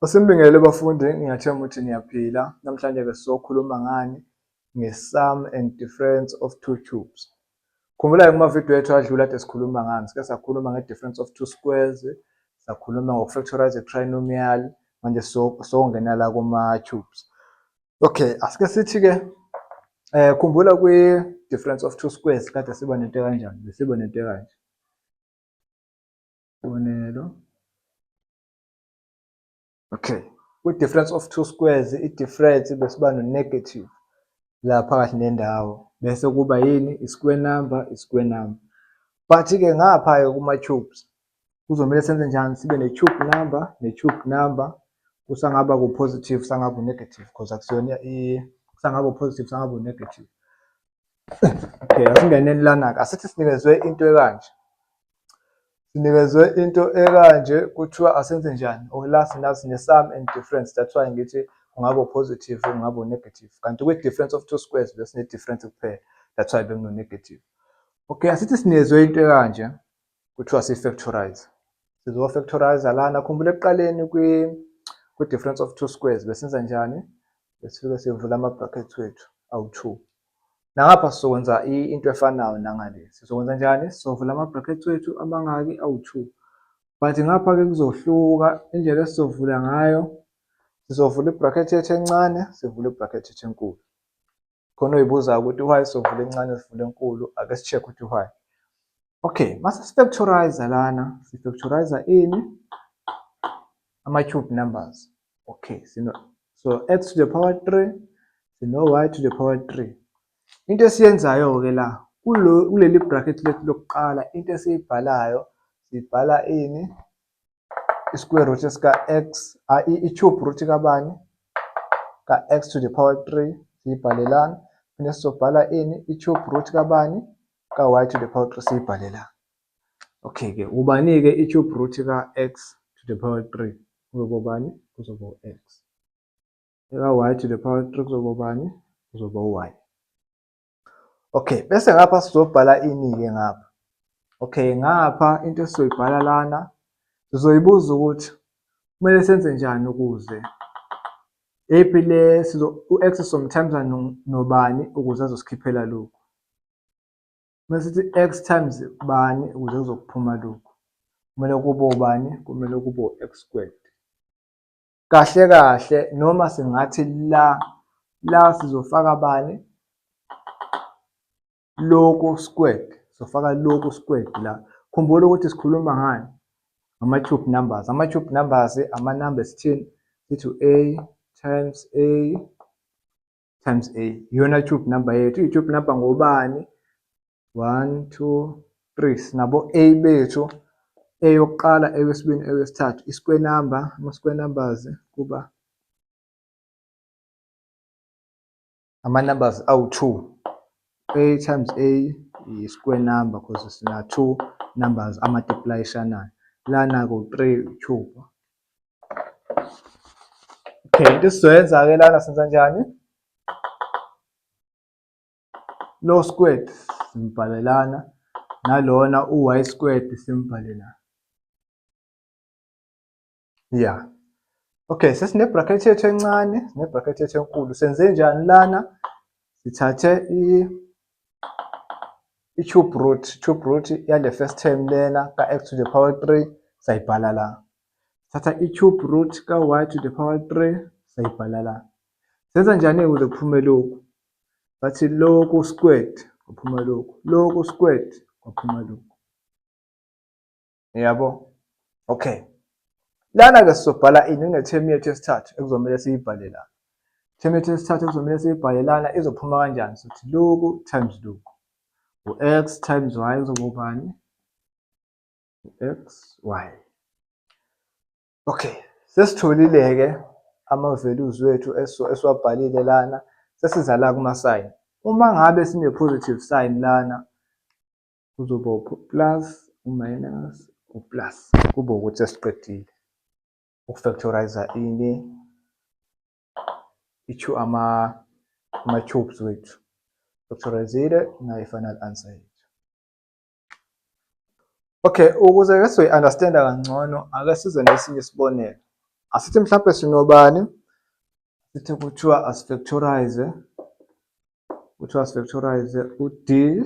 Usimbingelele bafundi, ngiyathemba ukuthi niyaphila. Namhlanje-ke sizokhuluma ngani nge-sum and difference of two cubes. Khumbula-ke kumavidiyo ethu adlula kade sikhuluma ngani, sike sakhuluma nge-difference of two squares, sakhuluma ngoku-factorize a-trinomial, manje sokungena la kuma-cubes. Okay, asike sithi-ke khumbula kwi-difference of two squares kade siba nento kanjani, besiba nento kanje. Isibonelo. Okay, with-difference of two squares, i-difference besiba no-negative la phakathi nendawo, bese kuba yini? I-square number, i-square number. But-ke ngapha-ke kuma-cubes kuzomele senze njani? Sibe ne-cube number, ne-cube number, kusangaba ku-positive, sangaba u-negative, because akusiyona kusangaba u-positive, sangaba u-negative. Okay, asingeneni lana-ke, asithi sinikezwe into ekanje. Sinikezwe into ekanje, kuthiwa asenze njani? Or la sine-sum and difference, that's why ngithi kungaba u-positive, kungaba u-negative. Kanti kwi-difference of two squares besine-difference kuphela, that's why bekuno-negative. Okay, asithi sinikezwe into ekanje, kuthiwa si-factorize. Sizo-factorize lana, khumbula ekuqaleni kwi-difference of two squares besenza njani? Besifike sivula ama-brackets wethu awu-2. Nangapha sizokwenza into efanayo nangale. Sizokwenza njani? Sizovula ama-brackets wethu amangaki? Awu-2. But ngapha-ke kuzohluka indlela esizovula ngayo. Sizovula i-bracket yethu encane, sivule i-bracket yethu enkulu. Khona uyibuza ukuthi why sivule encane sivule enkulu, ake si-check ukuthi why. Okay, mase si-factorize lana, si-factorize ini? Ama-cube numbers. Okay, so x to the power 3, sino y to the power 3. Into esiyenzayo-ke la, kuleli bracket lethu lokuqala, into esiyibhalayo, sibhala ini? I-square root sika-x, i-cube root kabani? Ka-x to the power 3, siyibhale lana. Phinde sizobhala ini? I-cube root kabani? Ka-y to the power 3, siyibhale lana. Okay-ke, ubani-ke i-cube root ka-x to the power 3? Kuzoba ubani? Kuzoba u-x. Eka-y to the power 3 kuzoba ubani? Kuzoba u-y. Okay, bese ngapha sizobhala ini-ke ngapha. Okay, ngapha into esizoyibhala lana, sizoyibuza ukuthi kumele senze njani ukuze ephi le u-x sometimes nobani ukuze azosikhiphela lokhu. Mase sithi x times bani ukuze kuzokuphuma lokhu. Kumele kube ubani? Kumele kube u-x squared. Kahle kahle noma singathi la sizofaka bani? Lokhu squared. Sofaka lokhu squared la. Khumbula ukuthi sikhuluma ngani? Ama-cube numbers. Ama-cube numbers ama-number esithini? Sithi a times a times a. Iyona tube number yethu. I-tube number ngobani? 1, 2, 3. Sinabo a bethu. A yokuqala, a yesibini, a yesithathu. I-square number, ama-square numbers kuba ama-numbers awu-2. A times a yi-square number because sina 2 numbers ama-multiplyishanayo. Lana ku-3 cube. Okay, into esizoyenza-ke lana senza njani? Lo squared simbhale lana, nalona u-y squared simbhale lana. Yeah. Okay, sesine-bracket yethu encane, sine-bracket yethu enkulu. Senze njani lana? Sithathe i-cube root yale first term lena ka-x to the power 3 sayibhala la. Thatha i-cube root ka-y to the power 3 sayibhala la. Senza njani ukuze kuphume lokhu? Bathi lokhu squared kuphuma lokhu, lokhu squared kuphuma lokhu. Yabo? Okay. Lana-ke sizobhala ini nge-term yethu yesithathu ekuzomele siyibhale la. Term yethu yesithathu ekuzomele siyibhale lana izophuma kanjani? Sothi lokhu times lokhu. U-x times y kuzoba ubani? U-x, y. Okay, sesitholile-ke ama-values wethu esiwabhalile lana, sesiza la kuma-sign. Uma ngabe sine-positive sign lana, kuzoba u-plus, u-minus, u-plus. Kube ukuthi sesiqedile ukufactorize ini? Ama-cubes wethu. Factorizile nayi-final answer yethu. Okay, ukuze-ke sizoyi-understanda kangcono, ake size nesinye isibonelo. Asithi mhlawumbe sinobani, sithi kuthiwa asifactorize u-d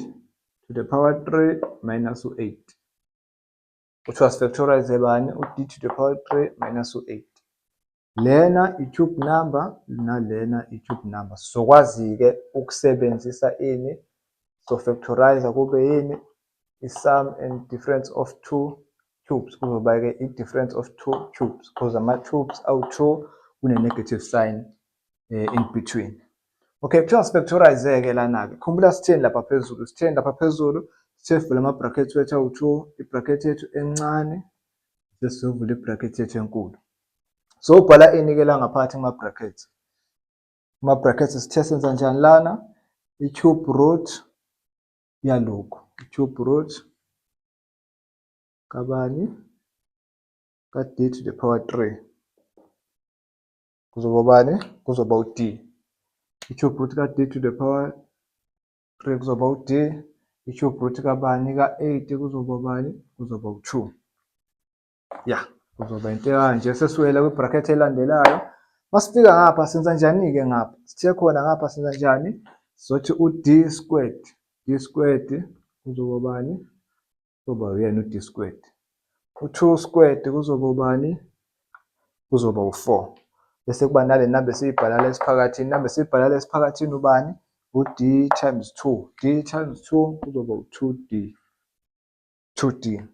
to the power 3 minus u-8. Kuthiwa sifactorize bani? U-d to the power 3 minus u-8. Lena i-cube number nalena i-cube number. Sizokwazi-ke ukusebenzisa ini? So factorize kube yini? I-sum and difference of two cubes. Kuzoba-ke i-difference of two cubes. Because ama-cubes awu-2 kune-negative sign in between. Okay, kuthiwa sifactorize-ke lana-ke. Khumbula sitheni lapha phezulu? Sitheni lapha phezulu? Sivula ama-bracket wethu awu-2, i-bracket yethu encane, sesizovula i-bracket yethu enkulu. So ubhala ini-ke la ngaphansi kuma-brackets? Kuma-brackets sithe senza njani lana? I-cube root yalokhu. I-cube root kabani? Ka-d to the power 3. Kuzoba bani? Kuzoba u-d. I-cube root ka-d to the power 3 kuzoba u-d. I-cube root kabani? Ka-8 kuzoba bani? Kuzoba u-2. Ya, kuzoba into kanje. Sesiwela kwi-bracket elandelayo. Masifika ngapha senza njani-ke ngapha? Sithe khona ngapha senza njani? Sizothi u-d squared. D squared kuzoba bani? Kuzoba uyena u-d squared. U-2 squared kuzoba bani? Kuzoba u-4. Bese kuba nale number esiyibhala la esiphakathini. Number esiyibhala la esiphakathini ubani? U-d times 2. D times 2 kuzoba u-2d. 2d.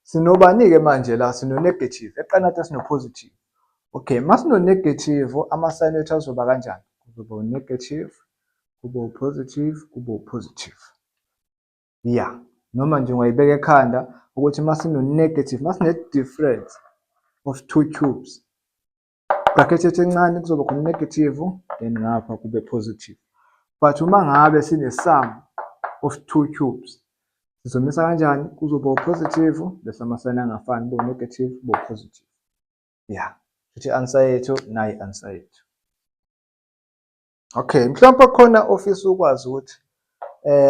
Sinobani-ke manje la? Sino-negative. Eqanata sino-positive. Okay, masino-negative, ama-sign wethu azoba kanjani? Kuzoba u-negative, kuba u-positive, kuba u-positive. Ya, noma nje ungayibeka ekhanda ukuthi masino-negative, masine-difference of two cubes. Bracket yethu encane kuzoba khona negative, then ngapha kube positive. But uma ngabe sine-sum of two cubes, sizomisa kanjani? Kuzoba u-positive, bese ama-sign angafani, kube u-negative, kube u-positive. Ya, futhi i-answer yethu nayi i-answer yethu. Okay, mhlawumbe khona ofisa ukwazi ukuthi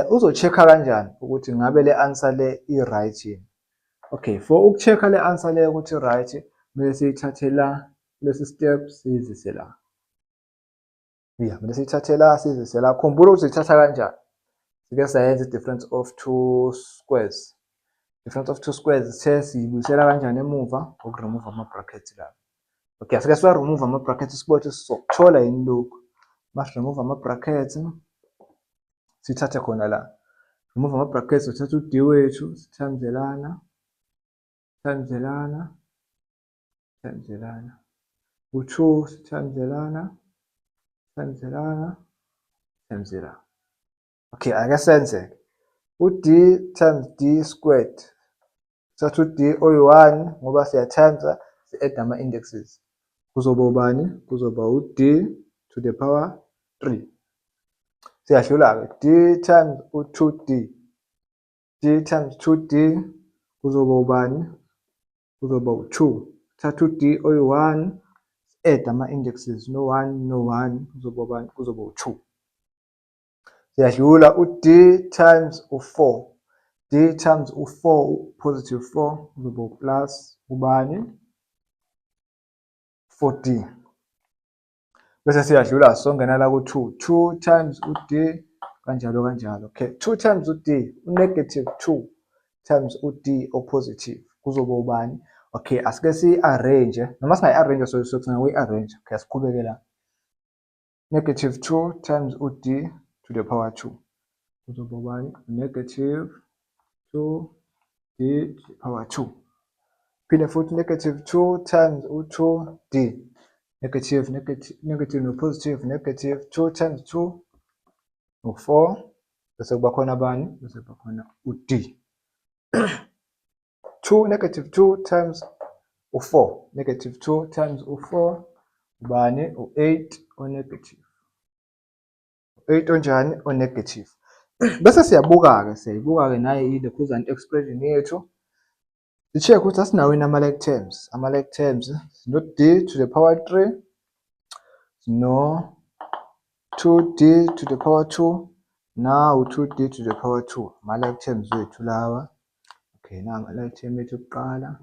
uzo-check-a kanjani ukuthi ngabe le answer le i-right yini. Okay, for uku-check-a le answer le ukuthi i-right, kumele siyithathe la, lesi step siyizise la. Ya, kumele siyithathe la, siyizise la. Khumbula ukuthi uyithatha kanjani. Sike sayenza i-difference of two squares. Difference of two squares siyibuyisela kanjani emuva? Uku-remove ama-brackets la. Okay, asike siwa-remove ama-brackets sibothi sizokuthola yini lokhu. Mas-remove ama-brackets, sithathe khona la. Remove ama-brackets, sithatha u-d wethu, sithamzelana, sithamzelana, sithamzelana. U-2 sithamzelana, sithamzelana, sithamzelana. Okay, ake senze. U-d times d squared. Sithatha u-d oyi-1 ngoba siyathamza, si-add ama-indexes. Kuzoba ubani? Kuzoba u-d to the power 3. Siyadlula-ke. D times u-2d. D times 2d kuzoba ubani? Kuzoba u-2. Thatha u-d oyi-1, add ama-indexes. No-1, no-1. Kuzoba ubani? Kuzoba u-2. Siyadlula. U-d times u-4. D times u-4, positive 4, kuzoba u-plus ubani? 4d. Bese siyadlula songena la ku-2. 2 times u-d kanjalo kanjalo. Okay, 2 times u-d, u-negative 2 times u-d o-positive. Kuzoba ubani? Okay, asike siyi-arrange. Noma singayi-arrange singakuyi-arrange. Okay, asiqhubeke la. Negative 2 times u-d to the power 2. Kuzoba ubani? Negative 2d to the power 2. Phinde futhi negative 2 times u-2d. Negative, negative no-positive, negative 2 times 2 u-4. Bese kuba khona bani? Bese kuba khona u-d. 2 negative 2 times u-4. Negative 2 times u-4 ubani? U-8 o-negative. 8 onjani? O-negative. Bese siyabuka-ke, siyayibuka-ke naye i-decousant expression yethu. Si-check ukuthi asinawo yini ama-like terms. Ama-like terms sino-d to the power 3, sino-2d to the power 2, nawu-2d to the power 2. Ama-like terms wethu lawa. Okay, na ama-like term ethu yokuqala.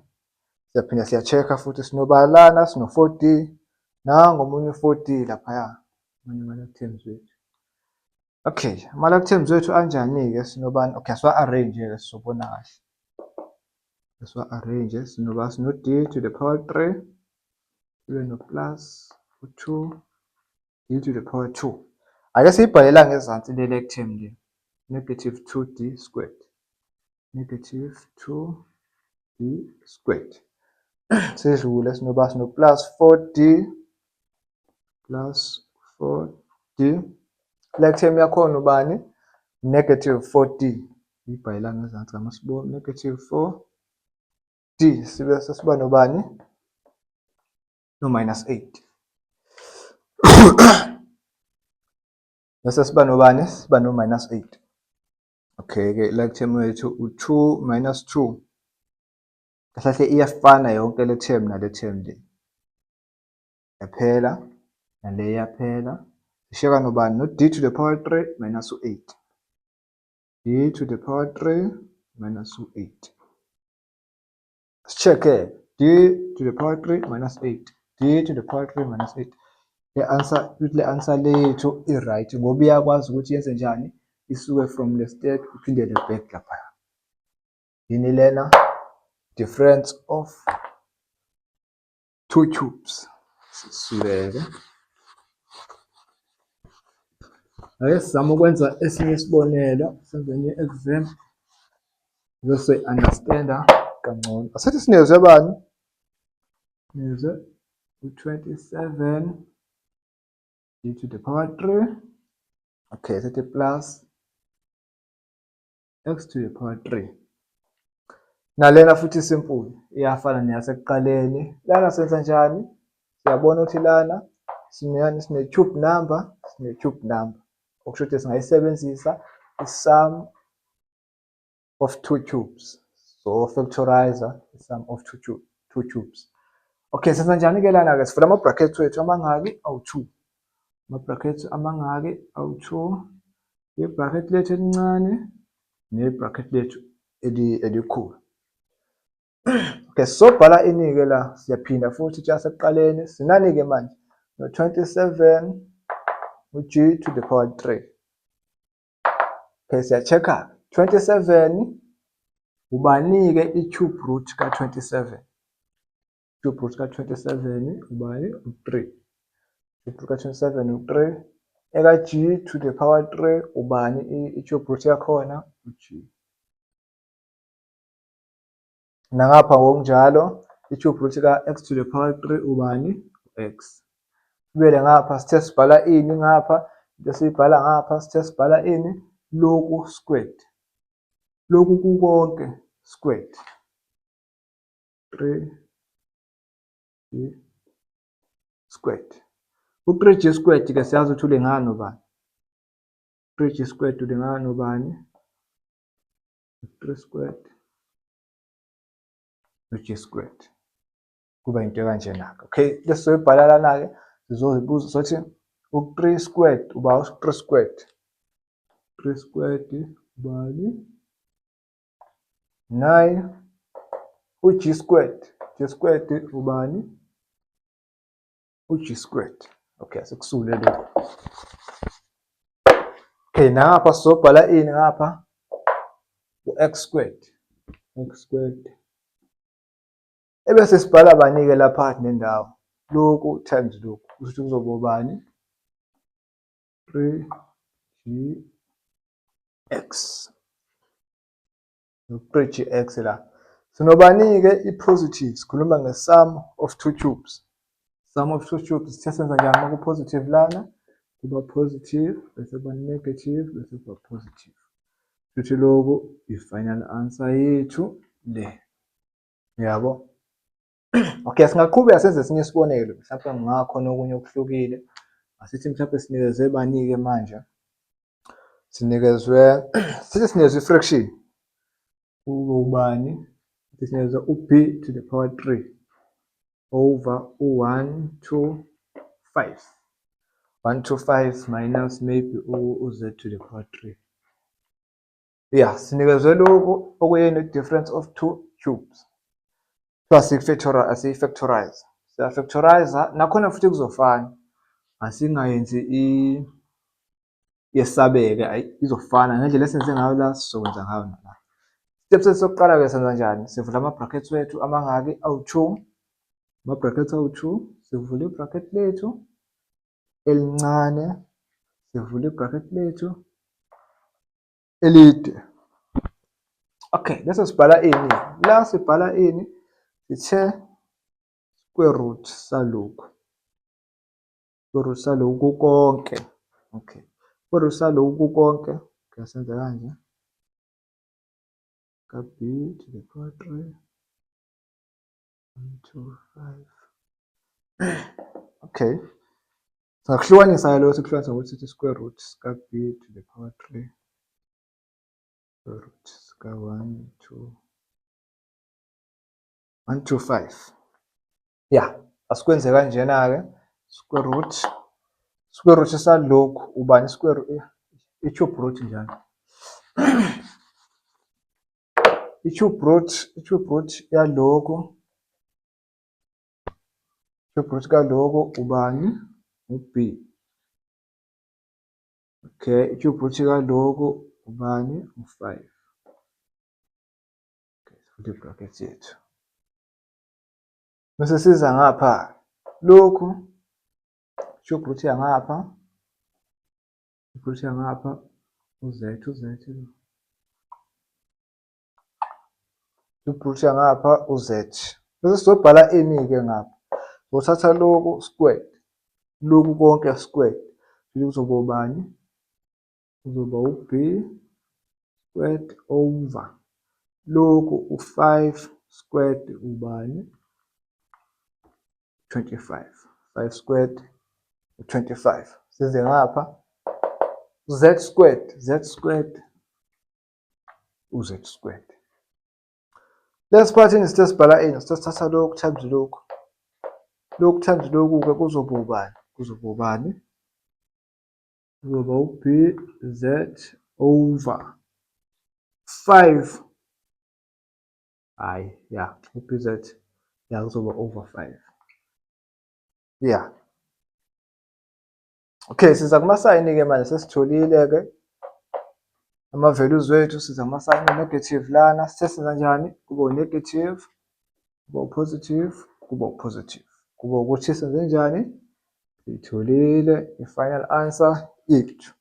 Siyaphinda siya-check-a futhi sinobani lana, sino-4D, nangomunye u-4D laphaya, amanye ama-like terms wethu. Okay, ama-like terms wethu anjani-ke sinobani? Okay, asiwa-arrange-ke sizobona kahle. Asiwa-arrange, sino-D to the power 3, sibe no-plus u-2, D to the power 2. Ake siyibhalela ngezansi le-like term le, negative 2D squared. Negative 2D squared. Sedlule sino-plus 4D plus 4D. Like term yakhona ubani? Negative 4D. Ibhalela ngezansi amasibona negative 4D. Sibe sesiba nobani? No minus 8. Bese siba nobani? Siba no minus 8. Okay-ke like term wethu u-2 minus 2. Kahle kahle iyafana yonke le term nale term le. Yaphela nale yaphela. Sishiyeka nobani? No D to the power 3 minus u-8. D to the power 3 minus u-8. Check-ke. D to the power 3 minus 8. D to the power 3 minus 8. Le answer lethu i-right ngoba iyakwazi ukuthi yenze njani? Isuke from the step iphindele back lapha. Yini lena? Difference of two cubes. Sisuleke. Ake sizame ukwenza esinye isibonelo, senze enye exam. Bese understanda kangcono. Asithi sinezwe bani? Sinezwe u-27 D to the power 3. Okay, sithi plus x to the power 3. Nalena futhi simple, iyafana neyasekuqaleni. Lana senza njani? Siyabona ukuthi lana sine-cube number, sine-cube number. Okusho ukuthi singayisebenzisa i-sum of two cubes. So factorizer i-sum of two cubes. Okay, senza njani-ke lana-ke? Sivula ama-brackets wethu amangaki? Awu-2. Ama-brackets amangaki? Awu-2. I-bracket lethu elincane ne-bracket lethu elikhulu. Okay, sobhala ini-ke la, siyaphinda futhi jasekuqaleni. Sinani-ke manje? No-27 u-G to the power 3. Okay, siya-check-a. 27 ubani-ke i-cube root ka-27. Cube root ka-27 ubani? U-3. Cube root ka-27 u-3. Eka-G to the power 3 ubani i-cube root yakhona? U-G. Nangapha ngokunjalo i-cube root ka-x to the power 3 ubani? U-x. Sibuyele ngapha sithe sibhala ini ngapha? Into siyibhala ngapha sithe sibhala ini? Lokhu squared. Lokhu kukonke squared. 3G squared. U-3G squared ke siyazi ukuthi ulingana nobani? 3G squared ulingana nobani? 3 squared no-G squared. Kuba into kanjena-ke. Okay, bese soyibhala lana-ke sizozibuza sothi u-3 squared uba u-3 squared. 3 squared ubani? 9 u-G squared. G squared ubani? U-G squared. Okay, asikusule lokho. Okay, ngapha sizobhala ini ngapha? U-x squared. X squared. Ebese sibhala bani-ke lapha nendawo? Lokhu times lokhu. Kusho ukuthi kuzoba ubani? 3gx. 3gx la. Sinobani-ke i-positive. Sikhuluma nge-sum of two cubes. Sum of two cubes sisenza njani uma ku-positive lana? Kuba positive, bese kuba negative, bese kuba positive. Futhi lokhu i-final answer yethu le. Yabo? Okay, singaqhubeka senze esinye isibonelo. Mhlawumbe kungakhona okunye okuhlukile. Asithi mhlawumbe sinikezwe bani-ke manje? Sithi sinikezwe i-fraction. Ubani? Sithi sinikezwe u-b to the power 3 over u-1 to 5. 1 to 5 minus maybe u-z to the power 3. Yeah, sinikezwe lokhu okuyini difference of two cubes. kuthiwa asiyifactorize. Siya-factorize nakhona futhi kuzofana. Asingayenzi yesabeke, izofana ngendlela esenze ngayo la sizokwenza ngayo nala. Step sokuqala-ke senza njani? Sivula ama-brackets wethu amangaki? Awu-2. Ama-brackets awu-2. Sivula i-bracket lethu elincane, sivula i-bracket lethu elide. Okay, bese sibhala ini? La sibhala ini? Sithe square root salokhu. Square root salokhu konke. Okay. Square root salokhu konke. Kuyasenza kanje. Ka b to the power 3. 1, 2, 5. Okay. Sakuhlukanisa lo sikuhlukanisa ngokuthi sithi square root ka b to the power 3. Square root ka 1 to 5. Yeah, asikwenze kanjena-ke. Square root salokhu ubani square root i-cube root njalo. I-cube root yalokhu. I-cube root kalokhu ubani? U-b. Okay, i-cube root kalokhu ubani? U-5. Okay, sivule i-brackets yethu. Bese siza ngapha. Lokhu cube root yangapha. Cube root yangapha uz. Cube root yangapha uz. Bese sizobhala ini-ke ngapha. Uzothatha lokhu squared. Lokhu konke squared. Kuzoba ubani? Kuzoba u-b squared over lokhu u-5 squared ubani? 25. 5 squared u-25. Size ngapha. Z squared uz squared. Lesi part sithe sibhala ini? Sithatha lokhu times lokhu. Lokhu times lokhu-ke kuzoba ubani? Kuzoba ubani? Kuzoba u-b z over 5. Hayi, ya, u-b z ya kuzoba over 5. Yeah. Okay, siza kumasayini-ke manje sesitholile-ke ama-values wethu. Siza kumasayini negative lana. Sithe senza njani? Kuba u-negative, kuba u-positive, kuba u-positive. Kuba ukuthi senze njani? Sitholile i-final answer yethu.